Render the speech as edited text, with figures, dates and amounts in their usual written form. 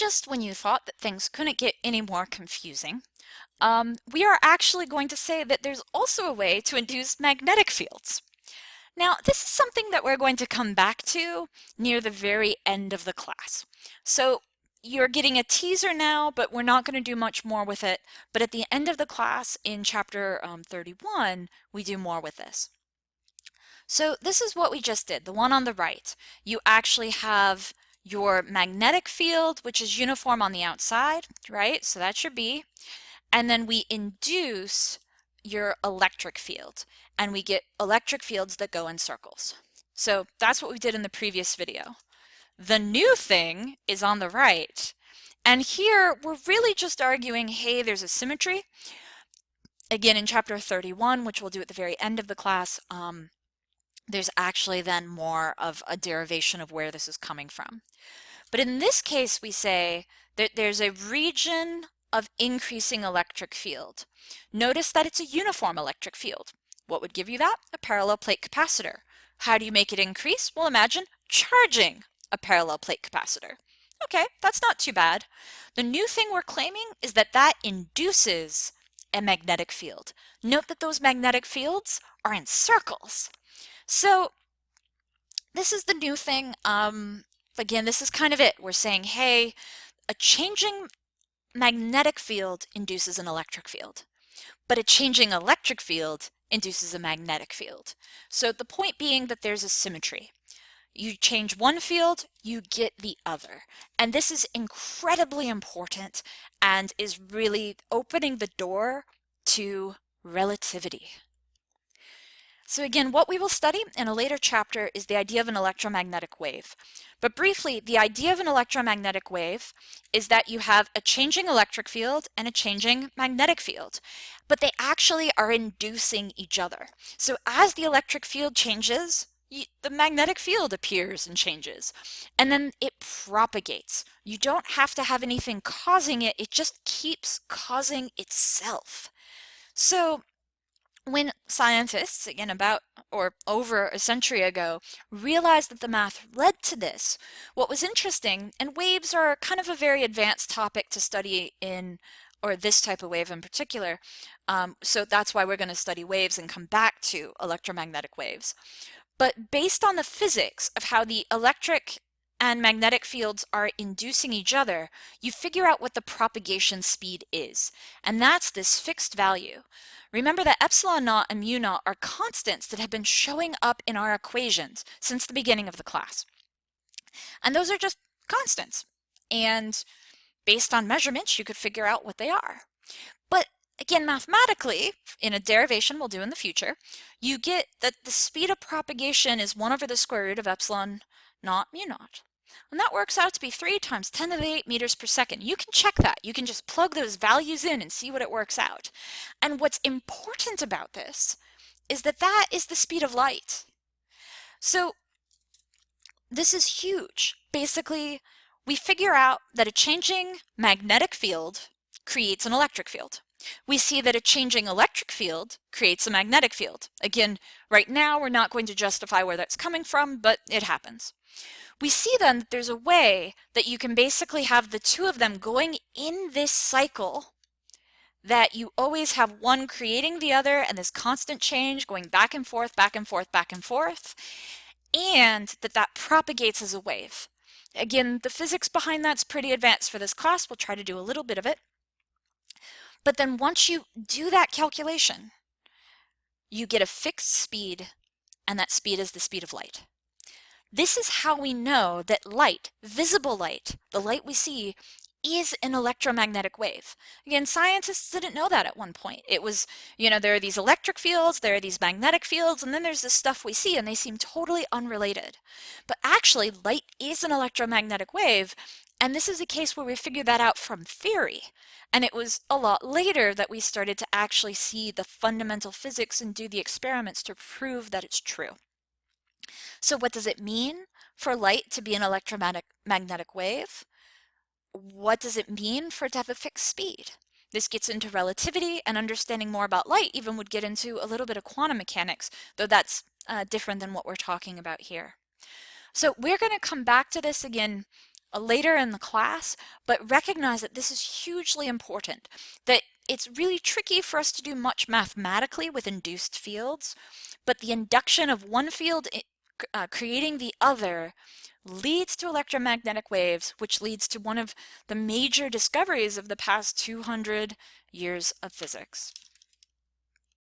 just when you thought that things couldn't get any more confusing, we are actually going to say that there's also a way to induce magnetic fields. Now, this is something that we're going to come back to near the very end of the class. So you're getting a teaser now, but we're not going to do much more with it. But at the end of the class in chapter 31, we do more with this. So this is what we just did, the one on the right. You actually have your magnetic field, which is uniform on the outside, right? So that's your B. And then we induce your electric field, and we get electric fields that go in circles. So that's what we did in the previous video. The new thing is on the right. And here we're really just arguing, hey, there's a symmetry. Again, in chapter 31, which we'll do at the very end of the class, there's actually then more of a derivation of where this is coming from. But in this case, we say that there's a region of increasing electric field. Notice that it's a uniform electric field. What would give you that? A parallel plate capacitor. How do you make it increase? Well, imagine charging a parallel plate capacitor. Okay, that's not too bad. The new thing we're claiming is that that induces a magnetic field. Note that those magnetic fields are in circles. So this is the new thing. Again, this is kind of it. We're saying, hey, a changing magnetic field induces an electric field, but a changing electric field induces a magnetic field. So the point being that there's a symmetry. You change one field, you get the other. And this is incredibly important and is really opening the door to relativity. So again, what we will study in a later chapter is the idea of an electromagnetic wave. But briefly, the idea of an electromagnetic wave is that you have a changing electric field and a changing magnetic field, but they actually are inducing each other. So as the electric field changes, the magnetic field appears and changes, and then it propagates. You don't have to have anything causing it, it just keeps causing itself. So when scientists, again about or over a century ago, realized that the math led to this, what was interesting, and waves are kind of a very advanced topic to study in, or this type of wave in particular, so that's why we're going to study waves and come back to electromagnetic waves. But based on the physics of how the electric and magnetic fields are inducing each other, you figure out what the propagation speed is, and that's this fixed value. Remember that epsilon naught and mu naught are constants that have been showing up in our equations since the beginning of the class. And those are just constants. And based on measurements, you could figure out what they are. But again, mathematically, in a derivation we'll do in the future, you get that the speed of propagation is 1 over the square root of epsilon naught mu naught. And that works out to be 3 times 10 to the 8 meters per second. You can check that. You can just plug those values in and see what it works out. And what's important about this is that that is the speed of light. So this is huge. Basically, we figure out that a changing magnetic field creates an electric field. We see that a changing electric field creates a magnetic field. Again, right now we're not going to justify where that's coming from, but it happens. We see then that there's a way that you can basically have the two of them going in this cycle, that you always have one creating the other and this constant change going back and forth, back and forth, back and forth, and that propagates as a wave. Again, the physics behind that's pretty advanced for this class. We'll try to do a little bit of it. But then once you do that calculation, you get a fixed speed, and that speed is the speed of light. This is how we know that light, visible light, the light we see, is an electromagnetic wave. Again, scientists didn't know that at one point. It was, there are these electric fields, there are these magnetic fields, and then there's this stuff we see, and they seem totally unrelated. But actually, light is an electromagnetic wave, and this is a case where we figured that out from theory. And it was a lot later that we started to actually see the fundamental physics and do the experiments to prove that it's true. So what does it mean for light to be an electromagnetic wave? What does it mean for it to have a fixed speed? This gets into relativity, and understanding more about light even would get into a little bit of quantum mechanics, though that's different than what we're talking about here. So we're going to come back to this again later in the class, but recognize that this is hugely important, that it's really tricky for us to do much mathematically with induced fields, but the induction of one field creating the other leads to electromagnetic waves, which leads to one of the major discoveries of the past 200 years of physics.